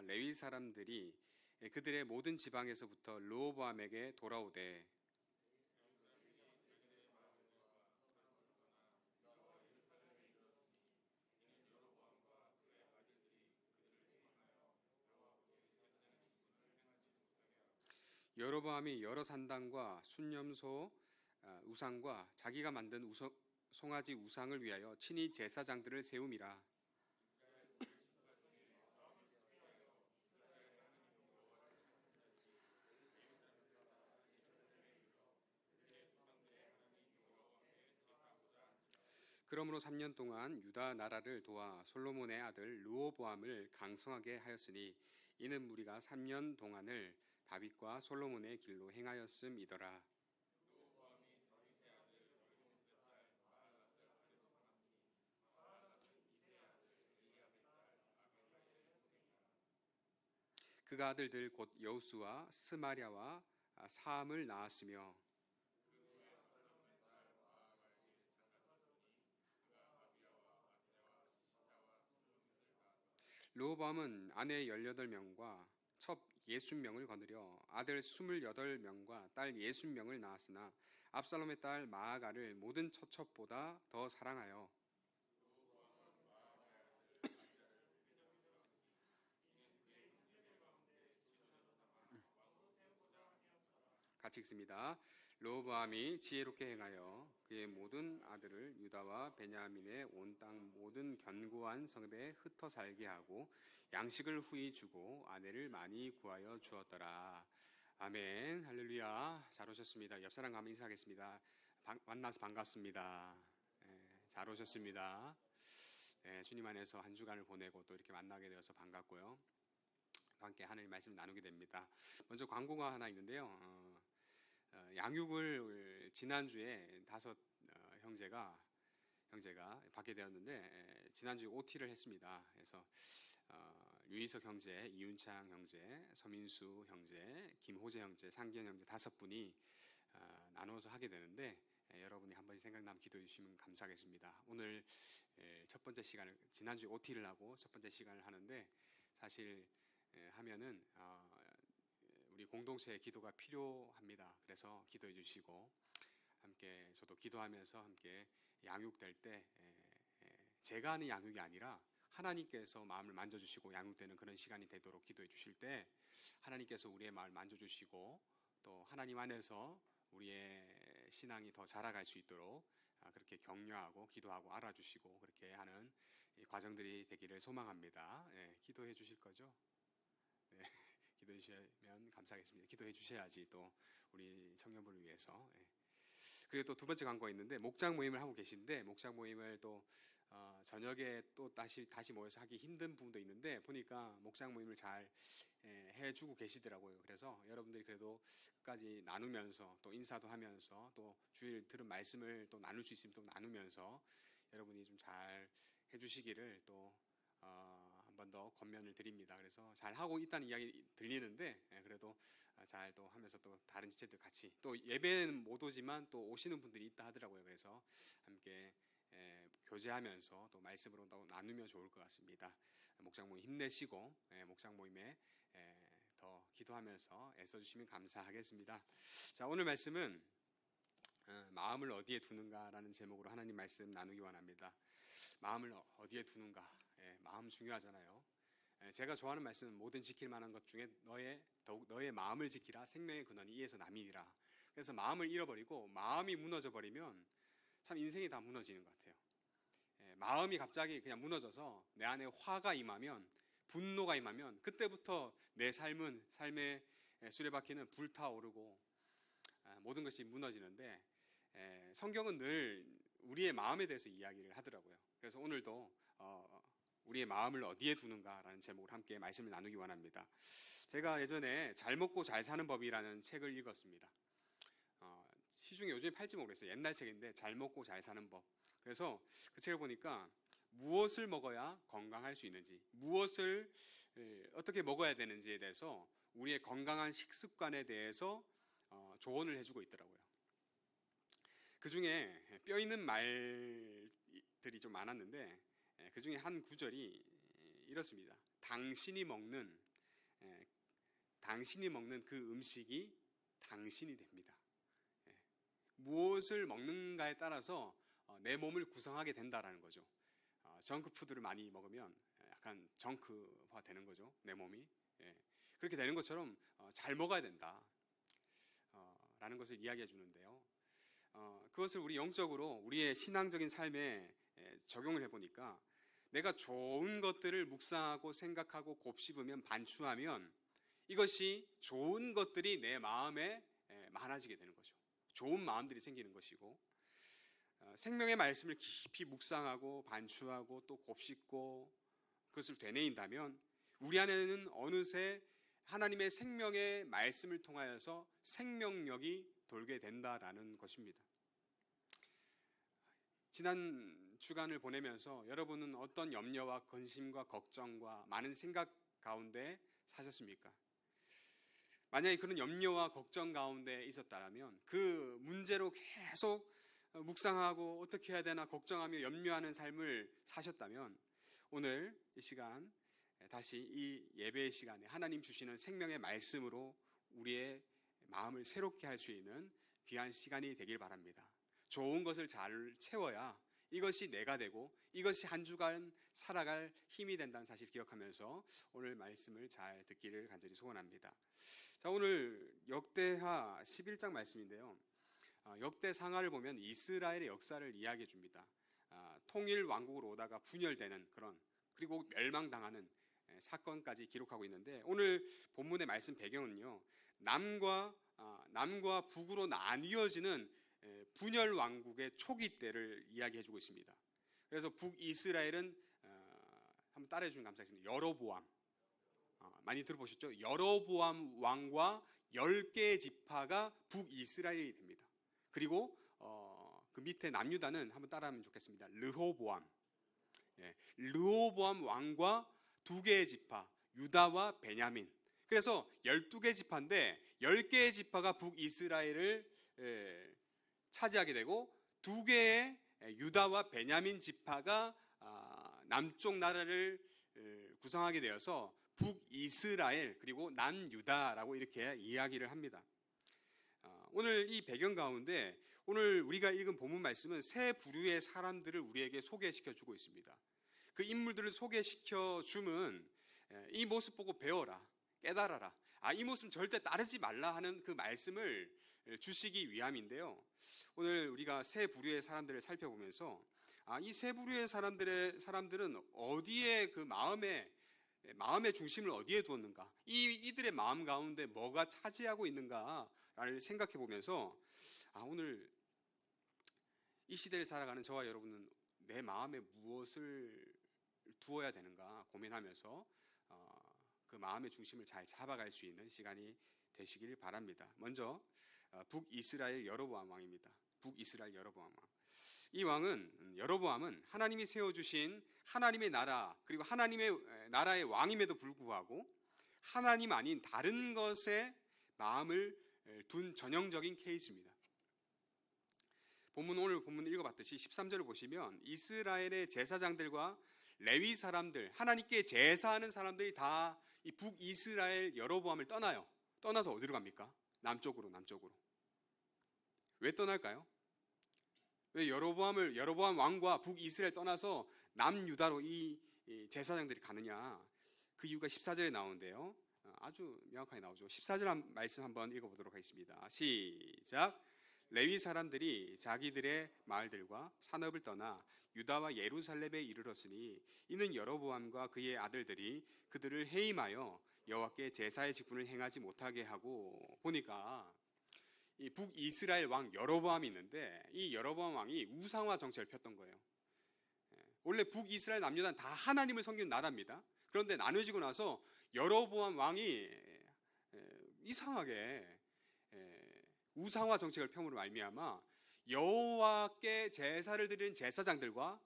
레위 사람들이 그들의 모든 지방에서부터 르호보암에게 돌아오되 여로보암이 여러 산당과 순념소 우상과 자기가 만든 송아지 우상을 위하여 친히 제사장들을 세움이라. 그러므로 3년 동안 유다 나라를 도와 솔로몬의 아들 르호보암을 강성하게 하였으니 이는 무리가 3년 동안을 다윗과 솔로몬의 길로 행하였음이더라. 그가 아들들 곧 여우수와 스마랴와 사암을 낳았으며 르호보암은 아내 18명과 첩 60명을 거느려 아들 28명과 딸 60명을 낳았으나 압살롬의 딸 마아가를 모든 처첩보다 더 사랑하여 같이 읽습니다. 르호보암이 지혜롭게 행하여 그의 모든 아들을 유다와 베냐민의 온 땅 모든 견고한 성읍에 흩어 살게 하고 양식을 후히 주고 아내를 많이 구하여 주었더라. 아멘. 할렐루야. 잘 오셨습니다. 옆 사람 가면 인사하겠습니다. 만나서 반갑습니다. 잘 오셨습니다. 주님 안에서 한 주간을 보내고 또 이렇게 만나게 되어서 반갑고요. 함께 하나님 말씀 나누게 됩니다. 먼저 광고가 하나 있는데요. 양육을 지난주에 5 형제가 받게 되었는데 지난주에 OT를 했습니다. 그래서 유희석 형제, 이윤창 형제, 서민수 형제, 김호재 형제, 상기현 형제 5분이 나눠서 하게 되는데 여러분이 한 번씩 생각나면 기도해 주시면 감사하겠습니다. 오늘 첫 번째 시간을 지난주에 OT를 하고 첫 번째 시간을 하는데 사실 하면은 우리 공동체의 기도가 필요합니다. 그래서 기도해 주시고 함께 저도 기도하면서 함께 양육될 때 제가 하는 양육이 아니라 하나님께서 마음을 만져주시고 양육되는 그런 시간이 되도록 기도해 주실 때 하나님께서 우리의 마음을 만져주시고 또 하나님 안에서 우리의 신앙이 더 자라갈 수 있도록 그렇게 격려하고 기도하고 알아주시고 그렇게 하는 과정들이 되기를 소망합니다. 기도해 주실 거죠? 네, 기도해 주시면 감사하겠습니다. 기도해 주셔야지 또 우리 청년부를 위해서. 그리고 또 두 번째 광고가 있는데 목장 모임을 하고 계신데 목장 모임을 또 저녁에 또 다시 모여서 하기 힘든 부분도 있는데 보니까 목장 모임을 잘 해주고 계시더라고요. 그래서 여러분들이 그래도 끝까지 나누면서 또 인사도 하면서 또 주일 들은 말씀을 또 나눌 수 있으면 또 나누면서 여러분이 좀 잘 해주시기를 또 한 번 더 권면을 드립니다. 그래서 잘 하고 있다는 이야기 들리는데 그래도 잘 또 하면서 또 다른 지체들 같이 또 예배는 못 오지만 또 오시는 분들이 있다 하더라고요. 그래서 함께 교제하면서 또 말씀으로 또 나누면 좋을 것 같습니다. 목장 모임 힘내시고 목장 모임에 더 기도하면서 애써주시면 감사하겠습니다. 자, 오늘 말씀은 마음을 어디에 두는가라는 제목으로 하나님 말씀 나누기 원합니다. 마음을 어디에 두는가? 마음 중요하잖아요. 제가 좋아하는 말씀은 모든 지킬 만한 것 중에 더욱 너의 마음을 지키라. 생명의 근원이 이에서 남이니라. 그래서 마음을 잃어버리고 마음이 무너져 버리면 참 인생이 다 무너지는 것 같아요. 마음이 갑자기 그냥 무너져서 내 안에 화가 임하면 분노가 임하면 그때부터 내 삶의 수레바퀴는 불타오르고 모든 것이 무너지는데 성경은 늘 우리의 마음에 대해서 이야기를 하더라고요. 그래서 오늘도 우리의 마음을 어디에 두는가라는 제목으로 함께 말씀을 나누기 원합니다. 제가 예전에 잘 먹고 잘 사는 법이라는 책을 읽었습니다. 시중에 요즘에 팔지 모르겠어요. 옛날 책인데 잘 먹고 잘 사는 법. 그래서 그 책을 보니까 무엇을 먹어야 건강할 수 있는지, 무엇을 어떻게 먹어야 되는지에 대해서 우리의 건강한 식습관에 대해서 조언을 해주고 있더라고요. 그 중에 뼈 있는 말들이 좀 많았는데 그 중에 한 구절이 이렇습니다. 당신이 먹는 당신이 먹는 그 음식이 당신이 됩니다. 무엇을 먹는가에 따라서 내 몸을 구성하게 된다라는 거죠. 정크푸드를 많이 먹으면 약간 정크화 되는 거죠. 내 몸이. 그렇게 되는 것처럼 잘 먹어야 된다 라는 것을 이야기해 주는데요. 그것을 우리 영적으로 우리의 신앙적인 삶에 적용을 해보니까 내가 좋은 것들을 묵상하고 생각하고 곱씹으면 반추하면 이것이 좋은 것들이 내 마음에 많아지게 되는 거죠. 좋은 마음들이 생기는 것이고, 생명의 말씀을 깊이 묵상하고 반추하고 또 곱씹고 그것을 되뇌인다면 우리 안에는 어느새 하나님의 생명의 말씀을 통하여서 생명력이 돌게 된다라는 것입니다. 지난 주간을 보내면서 여러분은 어떤 염려와 근심과 걱정과 많은 생각 가운데 사셨습니까? 만약에 그런 염려와 걱정 가운데 있었다면 그 문제로 계속 묵상하고 어떻게 해야 되나 걱정하며 염려하는 삶을 사셨다면 오늘 이 시간 다시 이 예배의 시간에 하나님 주시는 생명의 말씀으로 우리의 마음을 새롭게 할 수 있는 귀한 시간이 되길 바랍니다. 좋은 것을 잘 채워야 이것이 내가 되고 이것이 한 주간 살아갈 힘이 된다는 사실 기억하면서 오늘 말씀을 잘 듣기를 간절히 소원합니다. 자, 오늘 역대하 11장 말씀인데요. 역대상하를 보면 이스라엘의 역사를 이야기해 줍니다. 통일 왕국으로 오다가 분열되는 그리고 멸망당하는 사건까지 기록하고 있는데 오늘 본문의 말씀 배경은요. 남과 북으로 나뉘어지는 분열 왕국의 초기 때를 이야기해 주고 있습니다. 그래서 북이스라엘은 한번 따라해 주시면 감사하겠습니다. 여로보암 많이 들어보셨죠? 여로보암 왕과 10개의 지파가 북이스라엘이 됩니다. 그리고 그 밑에 남유다는 한번 따라하면 좋겠습니다. 르호보암 르호보암 왕과 2개의 지파 유다와 베냐민. 그래서 12개 지파인데 10개의 지파가 북이스라엘을 차지하게 되고 2개의 유다와 베냐민 지파가 남쪽 나라를 구성하게 되어서 북이스라엘 그리고 남유다라고 이렇게 이야기를 합니다. 오늘 이 배경 가운데 오늘 우리가 읽은 본문 말씀은 세 부류의 사람들을 우리에게 소개시켜 주고 있습니다. 그 인물들을 소개시켜 주면 이 모습 보고 배워라, 깨달아라. 이 모습 절대 따르지 말라 하는 그 말씀을 주시기 위함인데요. 오늘 우리가 세 부류의 사람들을 살펴보면서 이 세 부류의 사람들은 어디에 그 마음의 중심을 어디에 두었는가? 이들의 마음 가운데 뭐가 차지하고 있는가를 생각해 보면서 오늘 이 시대를 살아가는 저와 여러분은 내 마음에 무엇을 두어야 되는가 고민하면서 그 마음의 중심을 잘 잡아갈 수 있는 시간이 되시길 바랍니다. 먼저 북이스라엘 여로보암 왕입니다. 북이스라엘 여로보암 왕. 이 왕은 여로보암은 하나님이 세워주신 하나님의 나라 그리고 하나님의 나라의 왕임에도 불구하고 하나님 아닌 다른 것에 마음을 둔 전형적인 케이스입니다. 오늘 본문 읽어봤듯이 13절을 보시면 이스라엘의 제사장들과 레위 사람들, 하나님께 제사하는 사람들이 다 이 북이스라엘 여로보암을 떠나서 어디로 갑니까? 남쪽으로. 왜 떠날까요? 왜 여로보암 왕과 북이스라엘 떠나서 남유다로 이 제사장들이 가느냐? 그 이유가 14절에 나오는데요. 아주 명확하게 나오죠. 14절 말씀 한번 읽어보도록 하겠습니다. 시작. 레위 사람들이 자기들의 마을들과 산업을 떠나 유다와 예루살렘에 이르렀으니 이는 여로보암과 그의 아들들이 그들을 해임하여 여호와께 제사의 직분을 행하지 못하게 하고. 보니까 이 북이스라엘 왕 여로보암이 있는데 이 여로보암 왕이 우상화 정책을 폈던 거예요. 원래 북이스라엘 남유다는 다 하나님을 섬기는 나라입니다. 그런데 나눠지고 나서 여로보암 왕이 이상하게 우상화 정책을 펴므로 말미암아 여호와께 제사를 드리는 제사장들과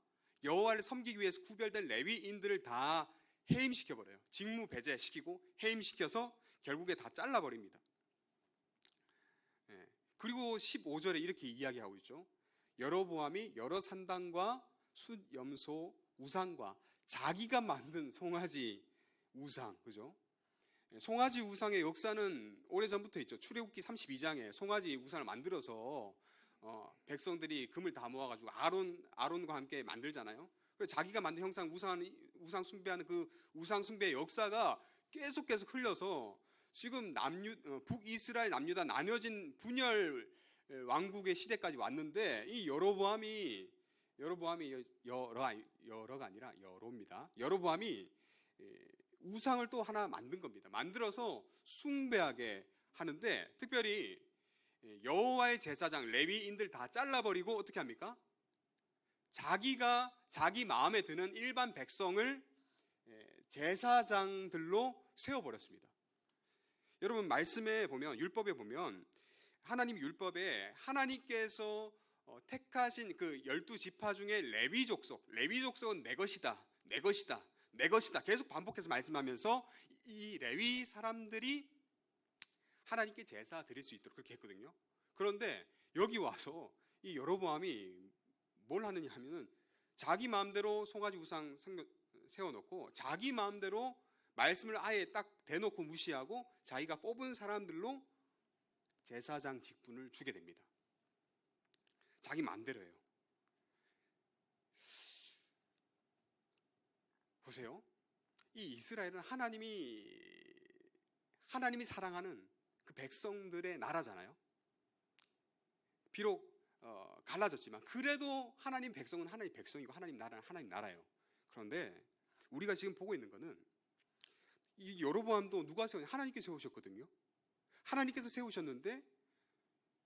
여호와를 섬기기 위해서 구별된 레위인들을 다 해임시켜버려요. 직무 배제시키고 해임시켜서 결국에 다 잘라버립니다. 그리고 15절에 이렇게 이야기하고 있죠. 여로보암이 여러 산당과 숫 염소 우상과 자기가 만든 송아지 우상, 그죠? 송아지 우상의 역사는 오래전부터 있죠. 출애굽기 32장에 송아지 우상을 만들어서 백성들이 금을 다 모아가지고 아론과 함께 만들잖아요. 그래서 자기가 만든 형상 우상 숭배하는 그 우상 숭배의 역사가 계속 흘려서 지금 북이스라엘 남유다 나뉘어진 분열 왕국의 시대까지 왔는데, 이 여로보암이 여로가 아니라 여로입니다. 여로보암이 우상을 또 하나 만든 겁니다. 만들어서 숭배하게 하는데, 특별히 여호와의 제사장 레위인들 다 잘라버리고 어떻게 합니까? 자기 마음에 드는 일반 백성을 제사장들로 세워버렸습니다. 여러분, 말씀에 보면, 율법에 보면, 하나님 율법에 하나님께서 택하신 그 12지파 중에 레위 족속은 내 것이다, 내 것이다, 내 것이다 계속 반복해서 말씀하면서 이 레위 사람들이 하나님께 제사 드릴 수 있도록 그렇게 했거든요. 그런데 여기 와서 이 여로보암이 뭘 하느냐 하면은 자기 마음대로 송아지 우상 세워놓고 자기 마음대로 말씀을 아예 딱 대놓고 무시하고 자기가 뽑은 사람들로 제사장 직분을 주게 됩니다. 자기 마음대로 해요. 보세요. 이 이스라엘은 하나님이 사랑하는 그 백성들의 나라잖아요. 비록 갈라졌지만 그래도 하나님 백성은 하나님 백성이고 하나님 나라는 하나님 나라예요. 그런데 우리가 지금 보고 있는 거는 이 여로보암도 누가 세웠냐? 하나님께서 세우셨거든요. 하나님께서 세우셨는데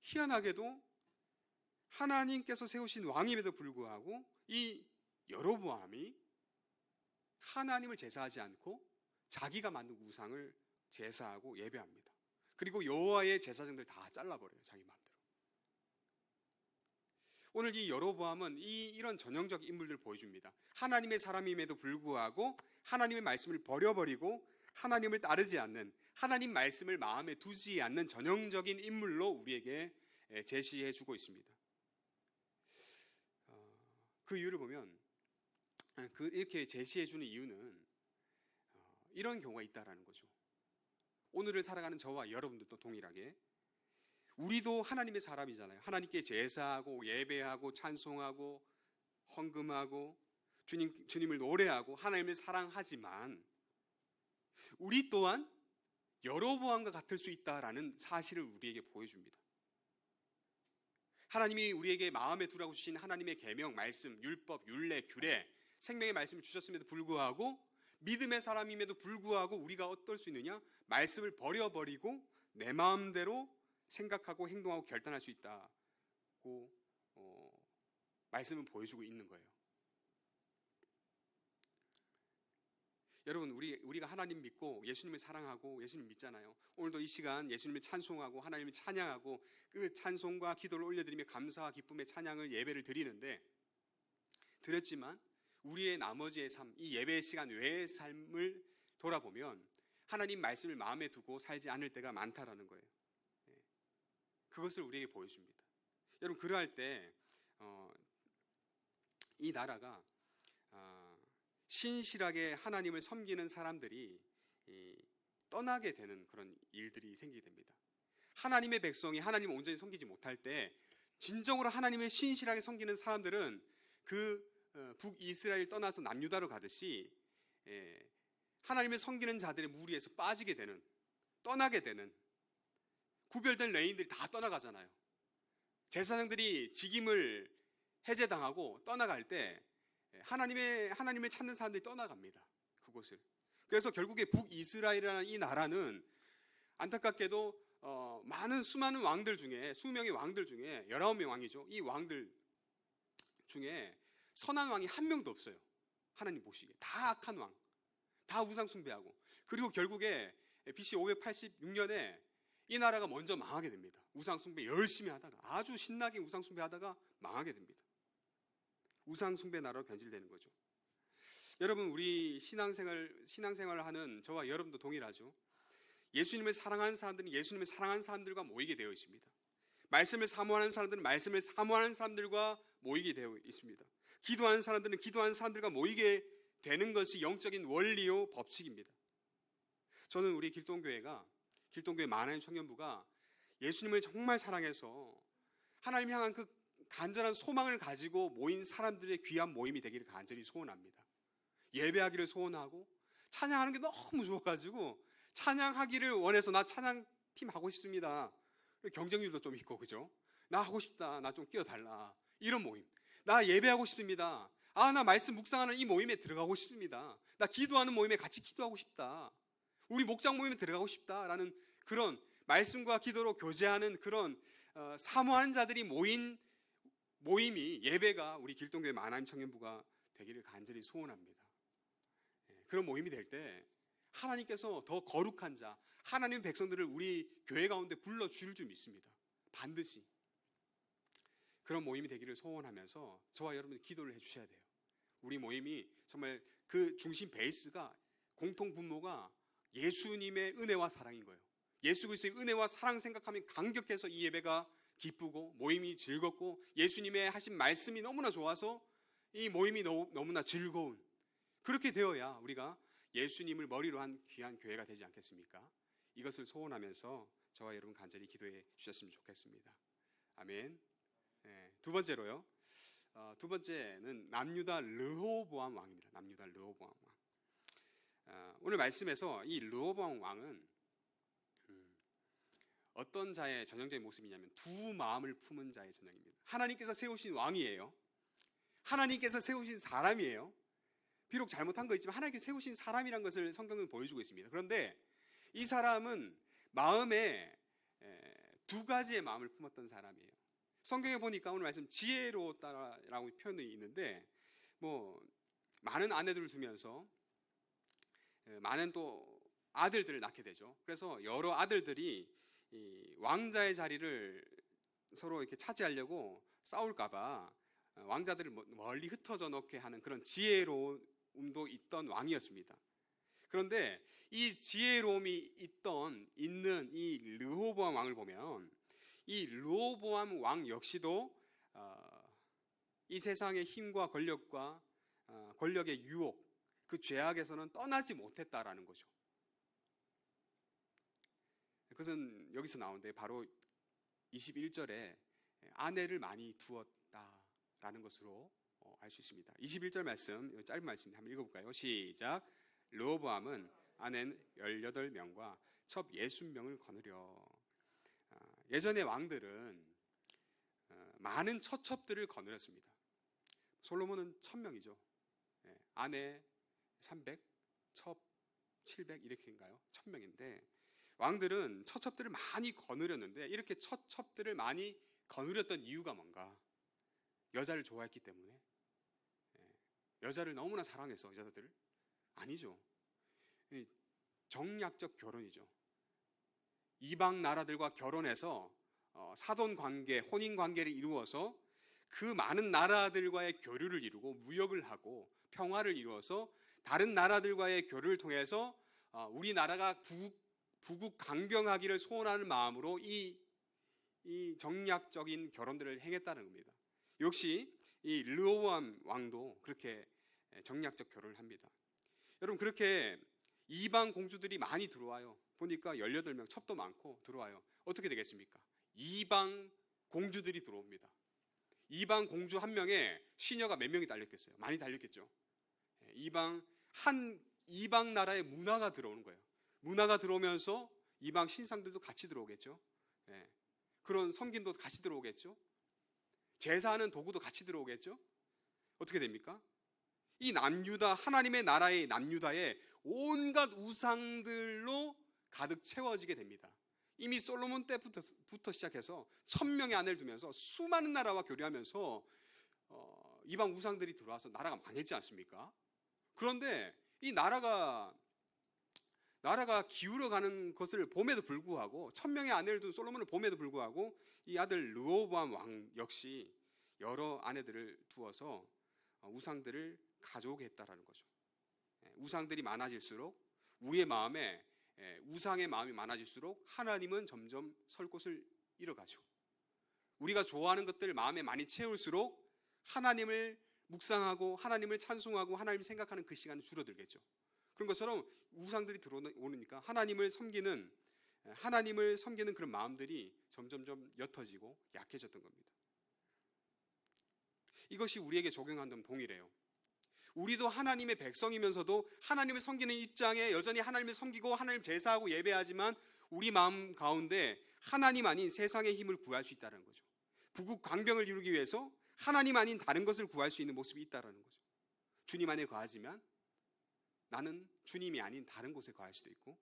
희한하게도 하나님께서 세우신 왕임에도 불구하고 이 여로보암이 하나님을 제사하지 않고 자기가 만든 우상을 제사하고 예배합니다. 그리고 여호와의 제사장들 다 잘라버려요. 자기 마음대로. 오늘 이 여로보암은 이런 전형적 인물들을 보여줍니다. 하나님의 사람임에도 불구하고 하나님의 말씀을 버려버리고 하나님을 따르지 않는, 하나님 말씀을 마음에 두지 않는 전형적인 인물로 우리에게 제시해 주고 있습니다. 그 이유를 보면 이렇게 제시해 주는 이유는 이런 경우가 있다라는 거죠. 오늘을 살아가는 저와 여러분들도 동일하게 우리도 하나님의 사람이잖아요. 하나님께 제사하고 예배하고 찬송하고 헌금하고 주님을 노래하고 하나님을 사랑하지만 우리 또한 여로보암과 같을 수 있다라는 사실을 우리에게 보여줍니다. 하나님이 우리에게 마음에 두라고 주신 하나님의 계명, 말씀, 율법, 율례, 규례, 생명의 말씀을 주셨음에도 불구하고 믿음의 사람임에도 불구하고 우리가 어떨 수 있느냐? 말씀을 버려버리고 내 마음대로 생각하고 행동하고 결단할 수 있다고 말씀은 보여주고 있는 거예요. 여러분, 우리가 하나님 믿고 예수님을 사랑하고 예수님 믿잖아요. 오늘도 이 시간 예수님을 찬송하고 하나님을 찬양하고 그 찬송과 기도를 올려드리며 감사와 기쁨의 찬양을 예배를 드렸지만 우리의 나머지의 삶, 이 예배의 시간 외의 삶을 돌아보면 하나님 말씀을 마음에 두고 살지 않을 때가 많다라는 거예요. 그것을 우리에게 보여줍니다. 여러분, 그러할 때 이 나라가 신실하게 하나님을 섬기는 사람들이 떠나게 되는 그런 일들이 생기게 됩니다. 하나님의 백성이 하나님을 온전히 섬기지 못할 때 진정으로 하나님을 신실하게 섬기는 사람들은 그 북이스라엘 떠나서 남유다로 가듯이 하나님을 섬기는 자들의 무리에서 빠지게 되는, 떠나게 되는, 구별된 레위인들이 다 떠나가잖아요. 제사장들이 직임을 해제당하고 떠나갈 때 하나님을 찾는 사람들이 떠나갑니다. 그곳을. 그래서 결국에 북이스라엘이라는 이 나라는 안타깝게도 수많은 왕들 중에, 수명의 왕들 중에 19명 왕이죠. 이 왕들 중에 선한 왕이 한 명도 없어요. 하나님 보시기에 다 악한 왕, 다 우상 숭배하고. 그리고 결국에 BC 586년에 이 나라가 먼저 망하게 됩니다. 우상 숭배 열심히 하다가, 아주 신나게 우상 숭배하다가 망하게 됩니다. 우상 숭배 나라로 변질되는 거죠. 여러분, 우리 신앙생활을 하는 저와 여러분도 동일하죠. 예수님을 사랑하는 사람들은 예수님을 사랑하는 사람들과 모이게 되어 있습니다. 말씀을 사모하는 사람들은 말씀을 사모하는 사람들과 모이게 되어 있습니다. 기도하는 사람들은 기도하는 사람들과 모이게 되는 것이 영적인 원리요 법칙입니다. 저는 우리 길동교회 만화인 청년부가 예수님을 정말 사랑해서 하나님 향한 그 간절한 소망을 가지고 모인 사람들의 귀한 모임이 되기를 간절히 소원합니다. 예배하기를 소원하고 찬양하는 게 너무 좋아가지고 찬양하기를 원해서 나 찬양팀 하고 싶습니다. 경쟁률도 좀 있고 그죠? 나 하고 싶다. 나 좀 끼워달라. 이런 모임. 나 예배하고 싶습니다. 나 말씀 묵상하는 이 모임에 들어가고 싶습니다. 나 기도하는 모임에 같이 기도하고 싶다. 우리 목장 모임에 들어가고 싶다라는 그런 말씀과 기도로 교제하는 그런 사모하는 자들이 모인 모임이 예배가 우리 길동교회 만화인 청년부가 되기를 간절히 소원합니다. 그런 모임이 될 때 하나님께서 더 거룩한 자, 하나님 백성들을 우리 교회 가운데 불러줄 줄 믿습니다. 반드시 그런 모임이 되기를 소원하면서 저와 여러분이 기도를 해주셔야 돼요. 우리 모임이 정말 그 중심 베이스가 공통 분모가 예수님의 은혜와 사랑인 거예요. 예수 그리스도의 은혜와 사랑 생각하면 감격해서 이 예배가 기쁘고 모임이 즐겁고 예수님의 하신 말씀이 너무나 좋아서 이 모임이 너무나 즐거운, 그렇게 되어야 우리가 예수님을 머리로 한 귀한 교회가 되지 않겠습니까? 이것을 소원하면서 저와 여러분 간절히 기도해 주셨으면 좋겠습니다. 아멘. 두 번째로요. 두 번째는 남유다 르호보암 왕입니다. 남유다 르호보암 왕. 오늘 말씀에서 이 르호보암 왕은 어떤 자의 전형적인 모습이냐면 두 마음을 품은 자의 전형입니다. 하나님께서 세우신 왕이에요. 하나님께서 세우신 사람이에요. 비록 잘못한 거 있지만 하나님께서 세우신 사람이란 것을 성경은 보여주고 있습니다. 그런데 이 사람은 마음에 두 가지의 마음을 품었던 사람이에요. 성경에 보니까 오늘 말씀 지혜로웠다라고 표현이 있는데 많은 아내들을 두면서 많은 또 아들들을 낳게 되죠. 그래서 여러 아들들이 이 왕자의 자리를 서로 이렇게 차지하려고 싸울까봐 왕자들을 멀리 흩어져 놓게 하는 그런 지혜로움도 있던 왕이었습니다. 그런데 이 지혜로움이 있는 이 르호보암 왕을 보면 이 르호보암 왕 역시도 이 세상의 힘과 권력과 권력의 유혹, 그 죄악에서는 떠나지 못했다라는 거죠. 그것은 여기서 나오는데 바로 21절에 아내를 많이 두었다라는 것으로 알 수 있습니다. 21절 말씀, 짧은 말씀 한번 읽어볼까요? 시작. 르호보암은 아내 18명과 첩 60명을 거느려. 예전의 왕들은 많은 처첩들을 거느렸습니다. 솔로몬은 1000명이죠. 아내 300, 첩 700 이렇게인가요? 1000명인데 왕들은 처첩들을 많이 거느렸는데 이렇게 처첩들을 많이 거느렸던 이유가 뭔가? 여자를 좋아했기 때문에? 여자를 너무나 사랑해서 여자들? 아니죠. 정략적 결혼이죠. 이방 나라들과 결혼해서 사돈관계, 혼인관계를 이루어서 그 많은 나라들과의 교류를 이루고 무역을 하고 평화를 이루어서 다른 나라들과의 교류를 통해서 우리나라가 부국 강병하기를 소원하는 마음으로 이 정략적인 결혼들을 행했다는 겁니다. 역시 이 르호보암 왕도 그렇게 정략적 결혼을 합니다. 여러분 그렇게 이방 공주들이 많이 들어와요. 보니까 18명, 첩도 많고 들어와요. 어떻게 되겠습니까? 이방 공주들이 들어옵니다. 이방 공주 한 명에 시녀가 몇 명이 달렸겠어요? 많이 달렸겠죠. 이방 나라의 문화가 들어오는 거예요. 문화가 들어오면서 이방 신상들도 같이 들어오겠죠. 그런 섬긴도 같이 들어오겠죠. 제사하는 도구도 같이 들어오겠죠. 어떻게 됩니까? 이 남유다, 하나님의 나라의 남유다에 온갖 우상들로 가득 채워지게 됩니다. 이미 솔로몬 때부터 시작해서 1000명의 아내를 두면서 수많은 나라와 교류하면서 이방 우상들이 들어와서 나라가 망했지 않습니까? 그런데 이 나라가 기울어가는 것을 봄에도 불구하고 1000명의 아내를 둔 솔로몬을 봄에도 불구하고 이 아들 르호보암 왕 역시 여러 아내들을 두어서 우상들을 가져오게 했다라는 거죠. 우상들이 많아질수록 우리의 마음에 우상의 마음이 많아질수록 하나님은 점점 설 곳을 잃어가죠. 우리가 좋아하는 것들 마음에 많이 채울수록 하나님을 묵상하고 하나님을 찬송하고 하나님을 생각하는 그 시간은 줄어들겠죠. 그런 것처럼 우상들이 들어오니까 하나님을 섬기는 그런 마음들이 점점점 옅어지고 약해졌던 겁니다. 이것이 우리에게 적용한다면 동일해요. 우리도 하나님의 백성이면서도 하나님을 섬기는 입장에 여전히 하나님을 섬기고 하나님 제사하고 예배하지만 우리 마음 가운데 하나님 아닌 세상의 힘을 구할 수 있다는 거죠. 부국 광병을 이루기 위해서 하나님 아닌 다른 것을 구할 수 있는 모습이 있다는 거죠. 주님 안에 거하지만 나는 주님이 아닌 다른 곳에 거할 수도 있고,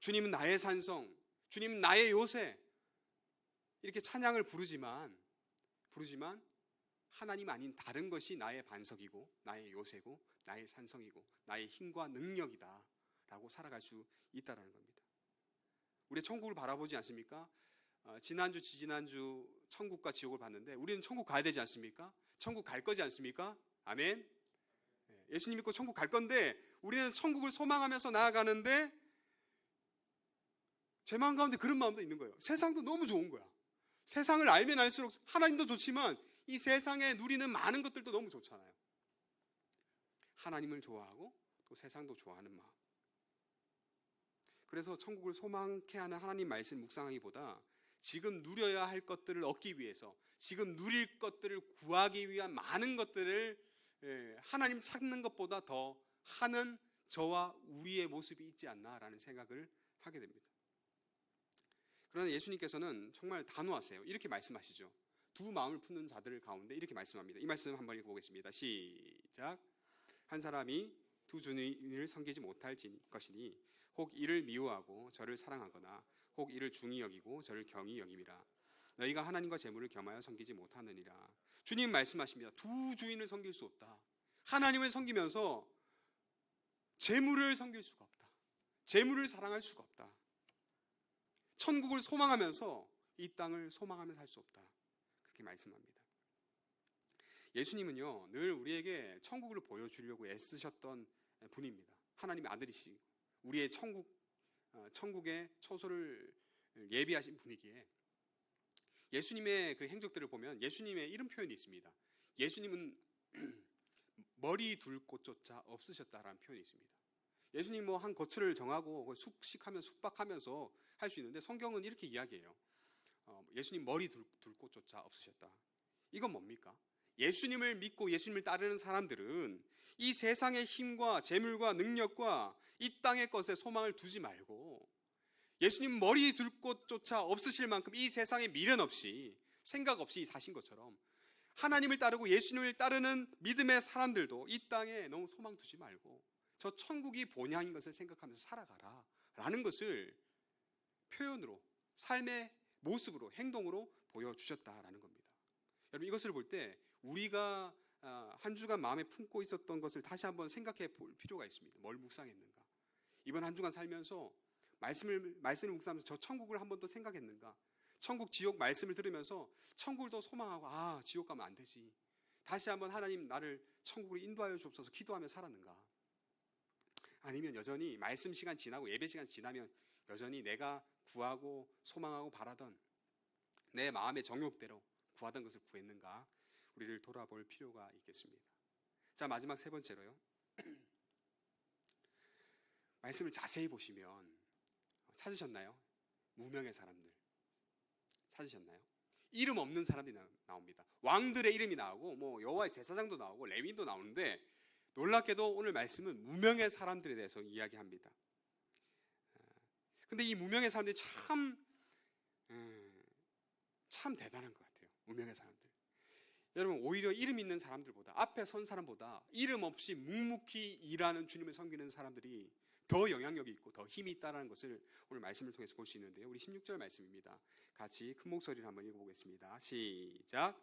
주님은 나의 산성, 주님은 나의 요새, 이렇게 찬양을 부르지만 하나님 아닌 다른 것이 나의 반석이고 나의 요새고 나의 산성이고 나의 힘과 능력이다 라고 살아갈 수 있다는 겁니다. 우리 천국을 바라보지 않습니까? 지난주 지지난주 천국과 지옥을 봤는데 우리는 천국 가야 되지 않습니까? 천국 갈 거지 않습니까? 아멘. 예수님 믿고 천국 갈 건데 우리는 천국을 소망하면서 나아가는데 제 마음 가운데 그런 마음도 있는 거예요. 세상도 너무 좋은 거야. 세상을 알면 알수록 하나님도 좋지만 이 세상에 누리는 많은 것들도 너무 좋잖아요. 하나님을 좋아하고 또 세상도 좋아하는 마음. 그래서 천국을 소망케 하는 하나님 말씀 묵상하기보다 지금 누려야 할 것들을 얻기 위해서, 지금 누릴 것들을 구하기 위한 많은 것들을 하나님 찾는 것보다 더 하는 저와 우리의 모습이 있지 않나라는 생각을 하게 됩니다. 그러나 예수님께서는 정말 단호하세요. 이렇게 말씀하시죠. 두 마음을 푸는 자들 가운데 이렇게 말씀합니다. 이 말씀 한번 읽어보겠습니다. 시작. 한 사람이 두 주인을 섬기지 못할 것이니 혹 이를 미워하고 저를 사랑하거나 혹 이를 중히 여기고 저를 경히 여김이라. 너희가 하나님과 재물을 겸하여 섬기지 못하느니라. 주님 말씀하십니다. 두 주인을 섬길 수 없다. 하나님을 섬기면서 재물을 섬길 수가 없다. 재물을 사랑할 수가 없다. 천국을 소망하면서 이 땅을 소망하면서 살 수 없다. 그렇게 말씀합니다. 예수님은요, 늘 우리에게 천국을 보여주려고 애쓰셨던 분입니다. 하나님의 아들이시고 우리의 천국의 처소를 예비하신 분이기에 예수님의 그 행적들을 보면 예수님의 이런 표현이 있습니다. 예수님은 머리 둘 곳조차 없으셨다라는 표현이 있습니다. 예수님 뭐 한 거처를 정하고 숙박하면서 할 수 있는데 성경은 이렇게 이야기해요. 예수님 머리 둘 곳조차 없으셨다. 이건 뭡니까? 예수님을 믿고 예수님을 따르는 사람들은 이 세상의 힘과 재물과 능력과 이 땅의 것에 소망을 두지 말고 예수님 머리 둘 곳조차 없으실 만큼 이 세상에 미련 없이 생각 없이 사신 것처럼 하나님을 따르고 예수님을 따르는 믿음의 사람들도 이 땅에 너무 소망 두지 말고 저 천국이 본향인 것을 생각하면서 살아가라 라는 것을 표현으로, 삶의 모습으로, 행동으로 보여주셨다라는 겁니다. 여러분, 이것을 볼 때 우리가 한 주간 마음에 품고 있었던 것을 다시 한번 생각해 볼 필요가 있습니다. 뭘 묵상했는가? 이번 한 주간 살면서 말씀을 묵상하면서 저 천국을 한 번 더 생각했는가? 천국 지옥 말씀을 들으면서 천국을 더 소망하고 지옥 가면 안 되지. 다시 한번 하나님 나를 천국으로 인도하여 주옵소서 기도하며 살았는가? 아니면 여전히 말씀 시간 지나고 예배 시간 지나면 여전히 내가 구하고 소망하고 바라던 내 마음의 정욕대로 구하던 것을 구했는가? 우리를 돌아볼 필요가 있겠습니다. 자, 마지막 세 번째로요. 말씀을 자세히 보시면 찾으셨나요? 무명의 사람들 찾으셨나요? 이름 없는 사람들이 나옵니다. 왕들의 이름이 나오고 뭐 여호와의 제사장도 나오고 레위인도 나오는데 놀랍게도 오늘 말씀은 무명의 사람들에 대해서 이야기합니다. 근데 이 무명의 사람들이 참 대단한 것 같아요. 무명의 사람들. 여러분, 오히려 이름 있는 사람들보다, 앞에 선 사람보다 이름 없이 묵묵히 일하는 주님을 섬기는 사람들이 더 영향력이 있고 더 힘이 있다는 것을 오늘 말씀을 통해서 볼 수 있는데요. 우리 16절 말씀입니다. 같이 큰 목소리로 한번 읽어보겠습니다. 시작.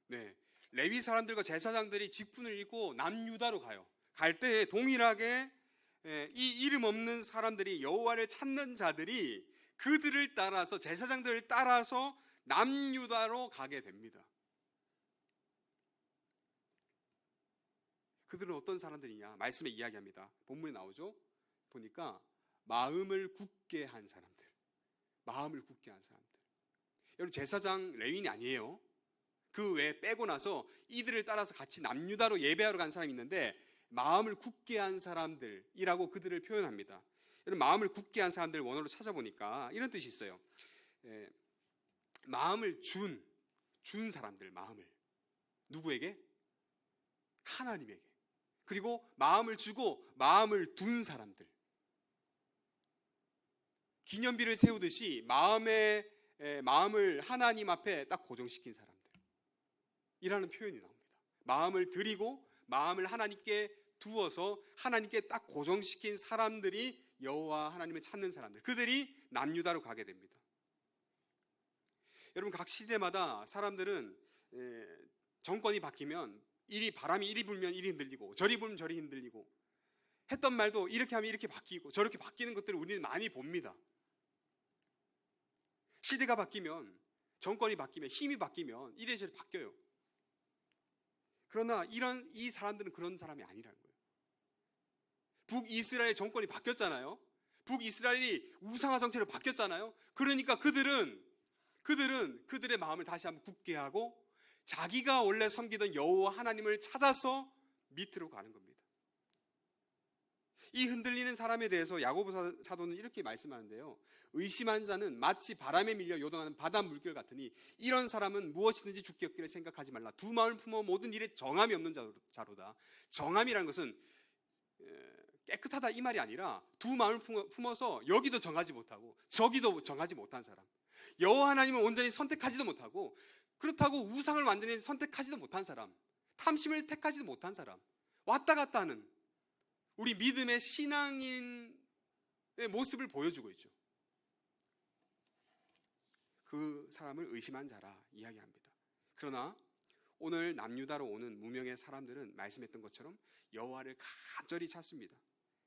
네, 레위 사람들과 제사장들이 직분을 잃고 남유다로 가요. 갈 때 동일하게 이 이름 없는 사람들이, 여호와를 찾는 자들이 그들을 따라서, 제사장들을 따라서 남유다로 가게 됩니다. 그들은 어떤 사람들이냐? 말씀에 이야기합니다. 본문에 나오죠. 보니까 마음을 굳게 한 사람들. 마음을 굳게 한 사람들. 여러분, 제사장 레위인이 아니에요. 그 외에 빼고 나서 이들을 따라서 같이 남유다로 예배하러 간 사람이 있는데 마음을 굳게 한 사람들이라고 그들을 표현합니다. 여러분, 마음을 굳게 한 사람들 원어로 찾아보니까 이런 뜻이 있어요. 마음을 준 사람들, 마음을 누구에게? 하나님에게. 그리고 마음을 주고 마음을 둔 사람들. 기념비를 세우듯이 마음을 하나님 앞에 딱 고정시킨 사람들 이라는 표현이 나옵니다. 마음을 드리고 마음을 하나님께 두어서 하나님께 딱 고정시킨 사람들이 여호와 하나님을 찾는 사람들, 그들이 남유다로 가게 됩니다. 여러분, 각 시대마다 사람들은 정권이 바뀌면 바람이 이리 불면 이리 흔들리고 저리 불면 저리 흔들리고 했던 말도 이렇게 하면 이렇게 바뀌고 저렇게 바뀌는 것들을 우리는 많이 봅니다. 시대가 바뀌면, 정권이 바뀌면, 힘이 바뀌면 이래저래 바뀌어요. 그러나 이 사람들은 그런 사람이 아니라는 거예요. 북이스라엘 정권이 바뀌었잖아요. 북이스라엘이 우상화 정체로 바뀌었잖아요. 그러니까 그들은 그들의 마음을 다시 한번 굳게 하고 자기가 원래 섬기던 여호와 하나님을 찾아서 밑으로 가는 겁니다. 이 흔들리는 사람에 대해서 야고보 사도는 이렇게 말씀하는데요. 의심한 자는 마치 바람에 밀려 요동하는 바다 물결 같으니 이런 사람은 무엇이든지 죽기 없기를 생각하지 말라. 두 마음을 품어 모든 일에 정함이 없는 자로다. 정함이라는 것은 깨끗하다 이 말이 아니라 두 마음을 품어서 여기도 정하지 못하고 저기도 정하지 못한 사람. 여호와 하나님을 온전히 선택하지도 못하고 그렇다고 우상을 완전히 선택하지도 못한 사람. 탐심을 택하지도 못한 사람. 왔다 갔다 하는 우리 믿음의 신앙인의 모습을 보여주고 있죠. 그 사람을 의심한 자라 이야기합니다. 그러나 오늘 남유다로 오는 무명의 사람들은 말씀했던 것처럼 여호와를 간절히 찾습니다.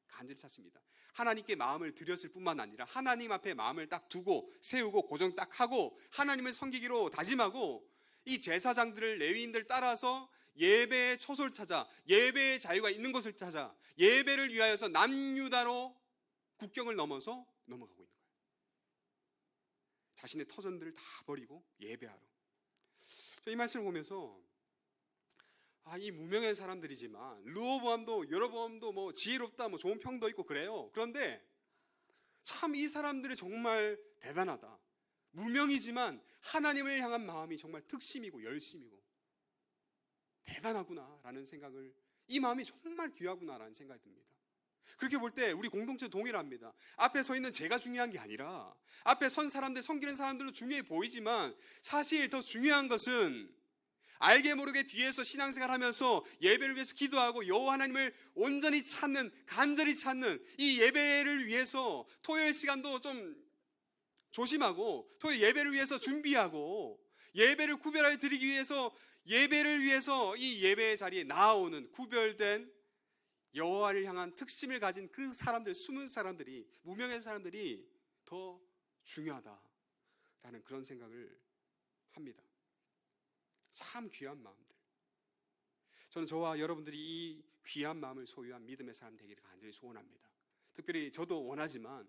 간절히 찾습니다. 하나님께 마음을 드렸을 뿐만 아니라 하나님 앞에 마음을 딱 두고 세우고 고정 딱 하고 하나님을 섬기기로 다짐하고 이 제사장들을 레위인들 따라서 예배의 처소를 찾아 예배의 자유가 있는 곳을 찾아 예배를 위하여서 남유다로 국경을 넘어서 넘어가고 있는 거예요. 자신의 터전들을 다 버리고 예배하러. 이 말씀을 보면서 이 무명의 사람들이지만 르호보암도 여로보암도 뭐 지혜롭다 뭐 좋은 평도 있고 그래요. 그런데 참 이 사람들이 정말 대단하다. 무명이지만 하나님을 향한 마음이 정말 특심이고 열심이고 대단하구나라는 생각을, 이 마음이 정말 귀하구나라는 생각이 듭니다. 그렇게 볼 때 우리 공동체 동일합니다. 앞에 서 있는 제가 중요한 게 아니라 앞에 선 사람들, 섬기는 사람들도 중요해 보이지만 사실 더 중요한 것은 알게 모르게 뒤에서 신앙생활 하면서 예배를 위해서 기도하고 여호와 하나님을 온전히 찾는, 간절히 찾는 이 예배를 위해서 토요일 시간도 좀 조심하고 토요일 예배를 위해서 준비하고 예배를 구별하여 드리기 위해서 예배를 위해서 이 예배의 자리에 나아오는 구별된 여호와를 향한 특심을 가진 그 사람들, 숨은 사람들이, 무명의 사람들이 더 중요하다라는 그런 생각을 합니다. 참 귀한 마음들. 저는 저와 여러분들이 이 귀한 마음을 소유한 믿음의 사람 되기를 간절히 소원합니다. 특별히 저도 원하지만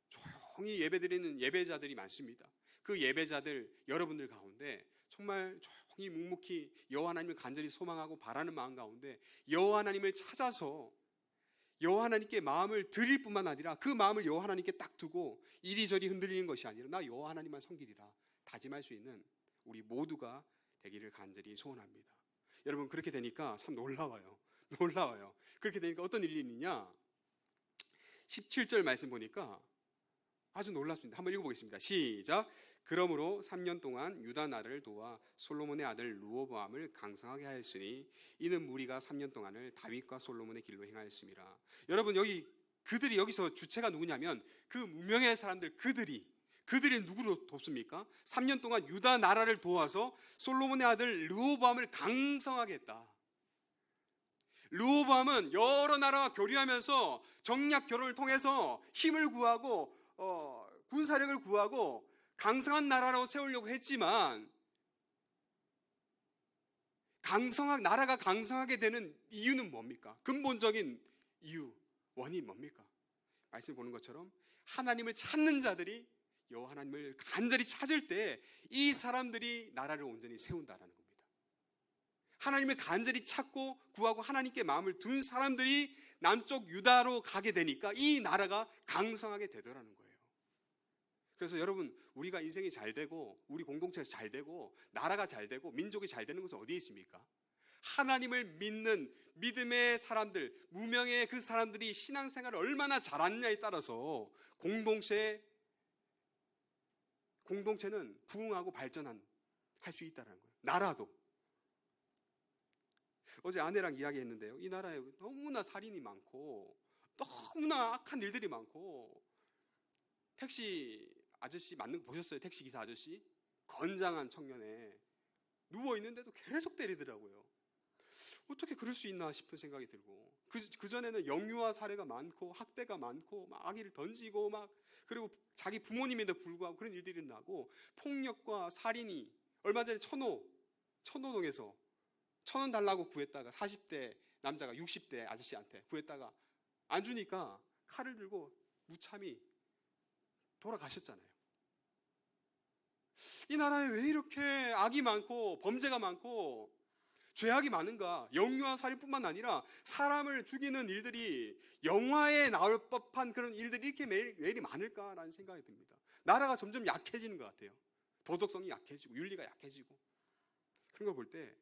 조용히 예배드리는 예배자들이 많습니다. 그 예배자들 여러분들 가운데 정말 조용히 묵묵히 여호와 하나님을 간절히 소망하고 바라는 마음 가운데 여호와 하나님을 찾아서 여호와 하나님께 마음을 드릴 뿐만 아니라 그 마음을 여호와 하나님께 딱 두고 이리저리 흔들리는 것이 아니라 나 여호와 하나님만 섬기리라 다짐할 수 있는 우리 모두가 되기를 간절히 소원합니다. 여러분, 그렇게 되니까 참 놀라워요. 그렇게 되니까 어떤 일이 있느냐, 17절 말씀 보니까 아주 놀랍습니다. 한번 읽어보겠습니다. 시작. 그러므로 3년 동안 유다 나라를 도와 솔로몬의 아들 르호보암을 강성하게 하였으니 이는 무리가 3년 동안을 다윗과 솔로몬의 길로 행하였습니다. 여러분, 그들이 여기서 주체가 누구냐면 그 무명의 사람들, 그들이 누구로 돕습니까? 3년 동안 유다 나라를 도와서 솔로몬의 아들 르호보암을 강성하게 했다. 르호보암은 여러 나라와 교류하면서 정략 결혼을 통해서 힘을 구하고 군사력을 구하고 강성한 나라로 세우려고 했지만 나라가 강성하게 되는 이유는 뭡니까? 근본적인 이유, 원인이 뭡니까? 말씀 보는 것처럼 하나님을 찾는 자들이 여호와 하나님을 간절히 찾을 때 이 사람들이 나라를 온전히 세운다라는 겁니다. 하나님을 간절히 찾고 구하고 하나님께 마음을 둔 사람들이 남쪽 유다로 가게 되니까 이 나라가 강성하게 되더라는 거예요. 그래서 여러분, 우리가 인생이 잘 되고 우리 공동체가 잘 되고 나라가 잘 되고 민족이 잘 되는 것은 어디에 있습니까? 하나님을 믿는 믿음의 사람들, 무명의 그 사람들이 신앙생활을 얼마나 잘하느냐에 따라서 공동체는 부흥하고 할 수 있다는 거예요. 나라도. 어제 아내랑 이야기했는데요. 이 나라에 너무나 살인이 많고 너무나 악한 일들이 많고, 택시 아저씨 맞는 거 보셨어요? 택시 기사 아저씨? 건장한 청년에 누워있는데도 계속 때리더라고요. 어떻게 그럴 수 있나 싶은 생각이 들고, 그전에는 영유아 사례가 많고 학대가 많고 막 아기를 던지고 막, 그리고 자기 부모님에도 불구하고 그런 일들이 나고, 폭력과 살인이, 얼마 전에 천호동에서 1,000원 달라고 구했다가 40대 남자가 60대 아저씨한테 구했다가 안 주니까 칼을 들고 무참히 돌아가셨잖아요. 이 나라에 왜 이렇게 악이 많고 범죄가 많고 죄악이 많은가? 영유아 살인뿐만 아니라 사람을 죽이는 일들이, 영화에 나올 법한 그런 일들이 이렇게 왜 이리 많을까라는 생각이 듭니다. 나라가 점점 약해지는 것 같아요. 도덕성이 약해지고 윤리가 약해지고, 그런 걸 볼 때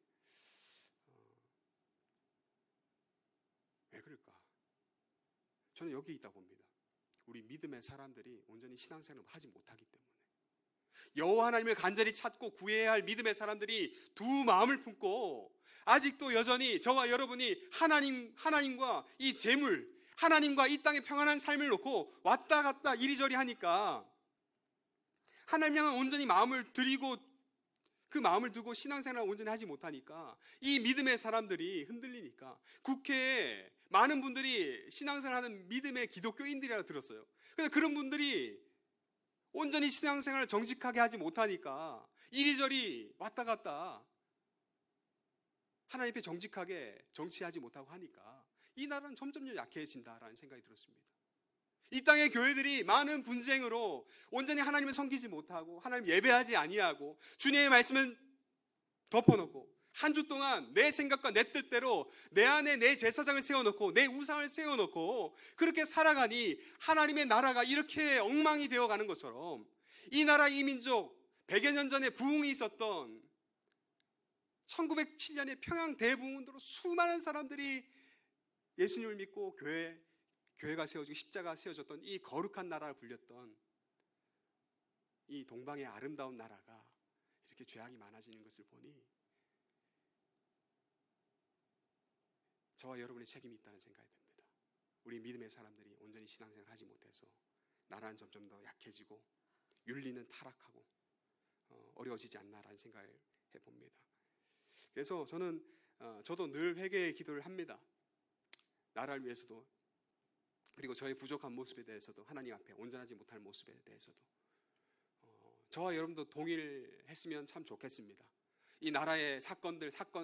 왜 그럴까? 저는 여기 있다고 봅니다. 우리 믿음의 사람들이 온전히 신앙생활을 하지 못하기 때문에. 여호와 하나님을 간절히 찾고 구해야 할 믿음의 사람들이 두 마음을 품고 아직도 여전히 저와 여러분이 하나님과 이 재물, 하나님과 이 땅의 평안한 삶을 놓고 왔다 갔다 이리저리 하니까, 하나님 향한 온전히 마음을 드리고 그 마음을 두고 신앙생활을 온전히 하지 못하니까 이 믿음의 사람들이 흔들리니까, 국회에 많은 분들이 신앙생활하는 믿음의 기독교인들이라고 들었어요. 그래서 그런 분들이 온전히 신앙생활을 정직하게 하지 못하니까 이리저리 왔다 갔다 하나님 앞에 정직하게 정치하지 못하고 하니까 이 나라는 점점 약해진다라는 생각이 들었습니다. 이 땅의 교회들이 많은 분쟁으로 온전히 하나님을 섬기지 못하고 하나님 예배하지 아니하고 주님의 말씀을 덮어놓고 한 주 동안 내 생각과 내 뜻대로 내 안에 내 제사장을 세워놓고 내 우상을 세워놓고 그렇게 살아가니 하나님의 나라가 이렇게 엉망이 되어가는 것처럼, 이 나라 이 민족 100여 년 전에 부흥이 있었던 1907년의 평양 대부흥으로 수많은 사람들이 예수님을 믿고 교회가 세워지고 십자가 세워졌던 이 거룩한 나라를 불렸던 이 동방의 아름다운 나라가 이렇게 죄악이 많아지는 것을 보니 저와 여러분의 책임이 있다는 생각이 듭니다. 우리 믿음의 사람들이 온전히 신앙생활을 하지 못해서 나라는 점점 더 약해지고 윤리는 타락하고 어려워지지 않나라는 생각을 해봅니다. 그래서 저도 늘 회개의 기도를 합니다. 나라를 위해서도, 그리고 저의 부족한 모습에 대해서도, 하나님 앞에 온전하지 못할 모습에 대해서도 저와 여러분도 동일했으면 참 좋겠습니다. 이 나라의 사건,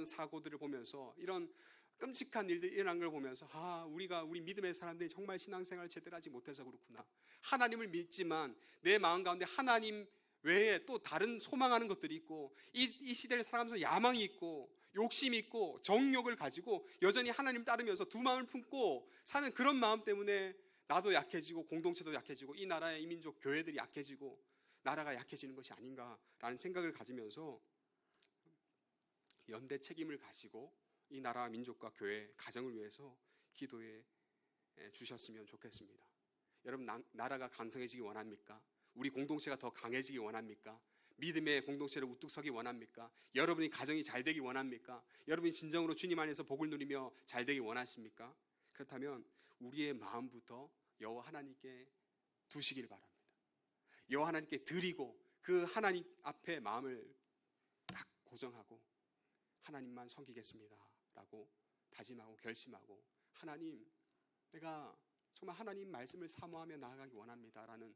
사고들을 보면서, 이런 끔찍한 일들이 일어난 걸 보면서, 우리 믿음의 사람들이 정말 신앙생활을 제대로 하지 못해서 그렇구나. 하나님을 믿지만 내 마음 가운데 하나님 외에 또 다른 소망하는 것들이 있고, 이 시대를 살아가면서 야망이 있고 욕심이 있고 정욕을 가지고 여전히 하나님 따르면서 두 마음을 품고 사는 그런 마음 때문에 나도 약해지고 공동체도 약해지고 이 나라의 이민족 교회들이 약해지고 나라가 약해지는 것이 아닌가라는 생각을 가지면서 연대 책임을 가지고 이 나라 민족과 교회 가정을 위해서 기도해 주셨으면 좋겠습니다. 여러분, 나라가 강성해지기 원합니까? 우리 공동체가 더 강해지기 원합니까? 믿음의 공동체를 우뚝 서기 원합니까? 여러분이 가정이 잘 되기 원합니까? 여러분이 진정으로 주님 안에서 복을 누리며 잘 되기 원하십니까? 그렇다면 우리의 마음부터 여호와 하나님께 두시길 바랍니다. 여호와 하나님께 드리고 그 하나님 앞에 마음을 딱 고정하고 하나님만 섬기겠습니다 라고 다짐하고 결심하고, 하나님, 내가 정말 하나님 말씀을 사모하며 나아가기 원합니다 라는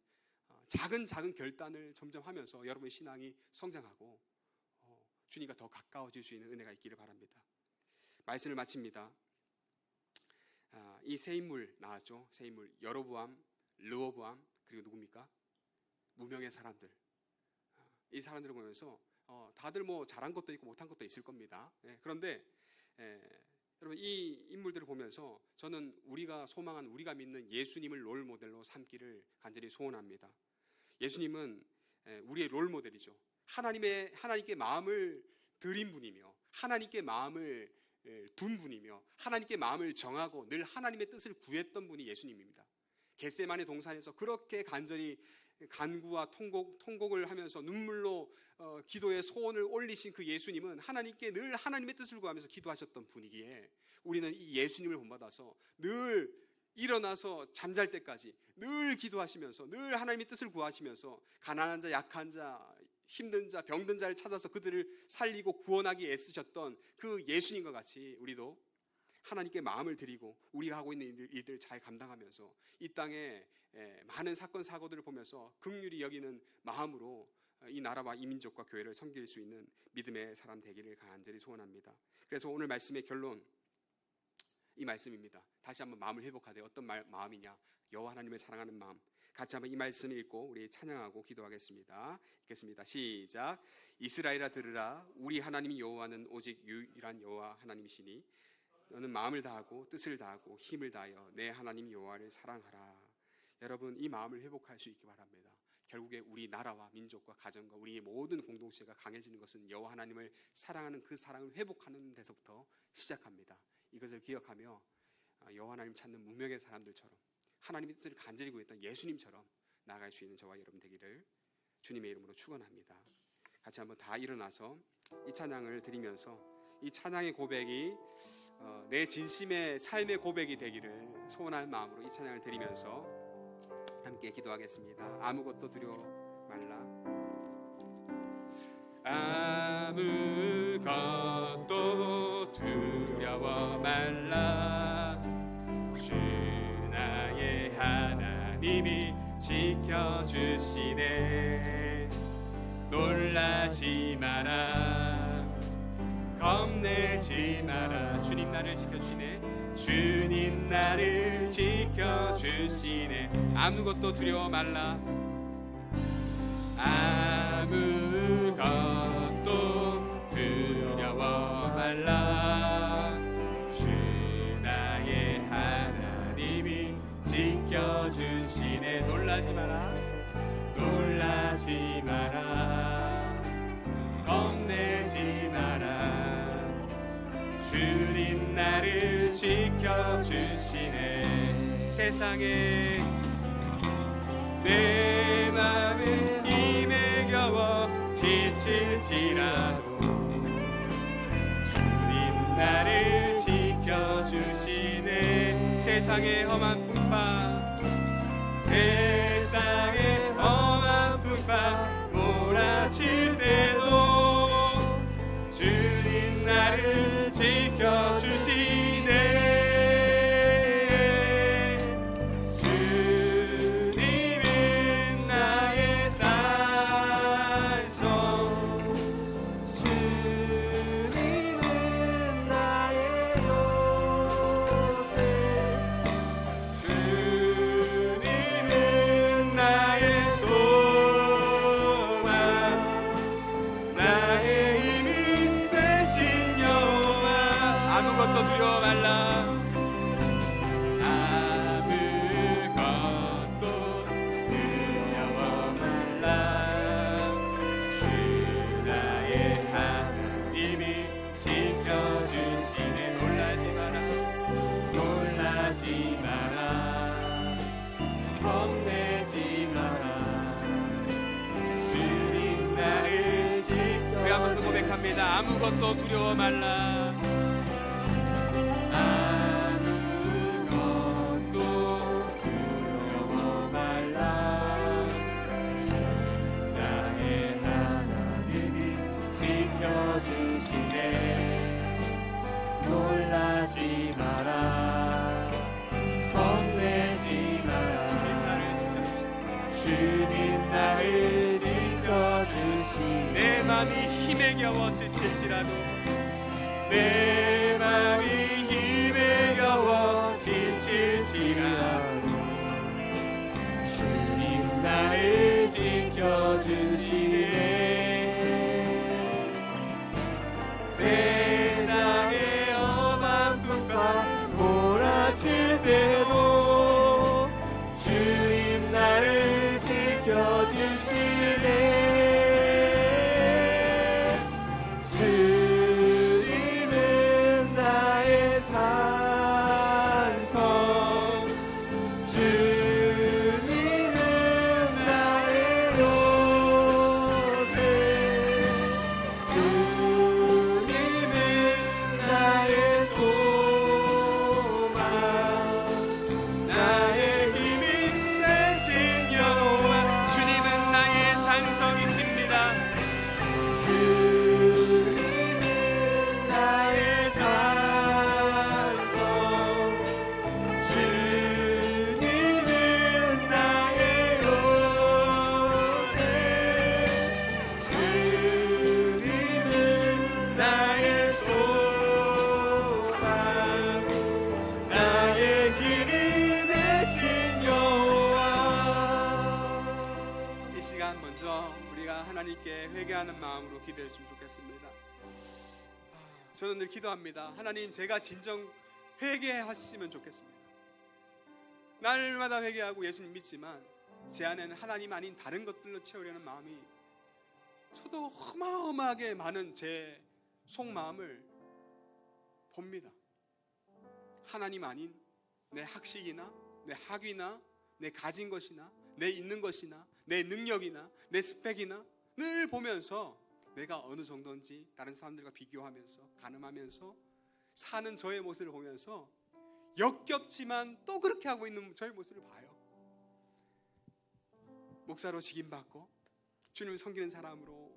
작은 결단을 점점 하면서 여러분의 신앙이 성장하고 주님과 더 가까워질 수 있는 은혜가 있기를 바랍니다. 말씀을 마칩니다. 이 새 인물 나왔죠. 새 인물 여로보암 르호보암, 그리고 누굽니까? 무명의 사람들. 이 사람들을 보면서 다들 뭐 잘한 것도 있고 못한 것도 있을 겁니다. 그런데 여러분, 이 인물들을 보면서 저는 우리가 소망한, 우리가 믿는 예수님을 롤 모델로 삼기를 간절히 소원합니다. 예수님은 우리의 롤 모델이죠. 하나님께 마음을 드린 분이며, 하나님께 마음을 둔 분이며, 하나님께 마음을 정하고 늘 하나님의 뜻을 구했던 분이 예수님입니다. 겟세마네 동산에서 그렇게 간절히 간구와 통곡을 하면서 눈물로 기도의 소원을 올리신 그 예수님은 하나님께 늘 하나님의 뜻을 구하면서 기도하셨던 분이기에 우리는 이 예수님을 본받아서 늘 일어나서 잠잘 때까지 늘 기도하시면서 늘 하나님의 뜻을 구하시면서 가난한 자, 약한 자, 힘든 자, 병든 자를 찾아서 그들을 살리고 구원하기 애쓰셨던 그 예수님과 같이 우리도 하나님께 마음을 드리고 우리가 하고 있는 일들을 잘 감당하면서 이 땅에 많은 사건 사고들을 보면서 긍휼히 여기는 마음으로 이 나라와 이 민족과 교회를 섬길 수 있는 믿음의 사람 되기를 간절히 소원합니다. 그래서 오늘 말씀의 결론, 이 말씀입니다. 다시 한번 마음을 회복하되 어떤 마음이냐? 여호와 하나님을 사랑하는 마음. 같이 한번 이 말씀을 읽고 우리 찬양하고 기도하겠습니다. 읽겠습니다. 시작. 이스라엘아 들으라. 우리 하나님 여호와는 오직 유일한 여호와 하나님이시니 너는 마음을 다하고 뜻을 다하고 힘을 다하여 내 하나님 여호와를 사랑하라. 여러분, 이 마음을 회복할 수 있기 바랍니다. 결국에 우리 나라와 민족과 가정과 우리의 모든 공동체가 강해지는 것은 여호와 하나님을 사랑하는 그 사랑을 회복하는 데서부터 시작합니다. 이것을 기억하며 여호와 하나님 찾는 무명의 사람들처럼 하나님의 뜻을 간절히 구했던 예수님처럼 나아갈 수 있는 저와 여러분 되기를 주님의 이름으로 축원합니다. 같이 한번 다 일어나서 이 찬양을 드리면서 이 찬양의 고백이 내 진심의 삶의 고백이 되기를 소원하는 마음으로 이 찬양을 드리면서 함께 기도하겠습니다. 아무것도 두려워 말라. 아무것도 두려워 말라. 주 나의 하나님이 지켜주시네. 놀라지 마라. 겁내지 마라. 주님 나를 지켜주시네. 주님 나를 지켜주시네. 아무것도 두려워 말라. 아무것도 두려워 말라. 주 나의 하나님이 지켜주시네. 놀라지 마라. 놀라지 마라. 겁내지 마라. 주님 나를 지켜주시네. 세상에 내 맘에 힘에 겨워 지칠지라도 주님 나를 지켜주시네. 세상의 험한 풍파, 세상의 험한 풍파 몰아칠 때도 주님 나를 지켜주시네. 주님은 나의 산성, 주님은 나의 요새, 주님은 나의 소망, 나의 힘이 되신 여호와. 아무것도 두려워 말라. 아무것도 두려워 말라. 주 나의 하나님이 지켜주시네. 놀라지 마라. 놀라지 마라. 겁내지 마라. 주님 나를 지켜. 우리 한번 더 고백합니다. 아무것도 두려워 말라. 아무것도 두려워 말라. 주 나의 하나님이 지켜주시네. 놀라지 마라. 겁내지 마라. 주님 나를 지켜주시네. 내 맘이 힘에 겨워 지칠지라도, 내 맘이 힘에 겨워 지칠지라도 지켜주시네. 세상의 험한 풍파 몰아칠 때도 주님 나를 지켜주시네. 주님은 나의 산성, 주님은 나의 요새, 주님은 나의 소망, 나의 힘이 되신 여호와. 주님은 나의 산성이십니다. 주님은 나의 산성, 주님은 나의 요새, 주님은 나의 소망, 나의 힘이 되신 여호와. 이 시간 먼저 우리가 하나님께 회개하는 마음으로 기도했으면 좋겠습니다. 저는 늘 기도합니다. 하나님, 제가 진정 회개하시면 좋겠습니다. 날마다 회개하고 예수님 믿지만 제 안에는 하나님 아닌 다른 것들로 채우려는 마음이, 저도 어마어마하게 많은 제 속마음을 봅니다. 하나님 아닌 내 학식이나 내 학위나 내 가진 것이나 내 있는 것이나 내 능력이나 내 스펙이나 늘 보면서 내가 어느 정도인지 다른 사람들과 비교하면서 가늠하면서 사는 저의 모습을 보면서 역겹지만 또 그렇게 하고 있는 저의 모습을 봐요. 목사로 직임받고 주님을 섬기는 사람으로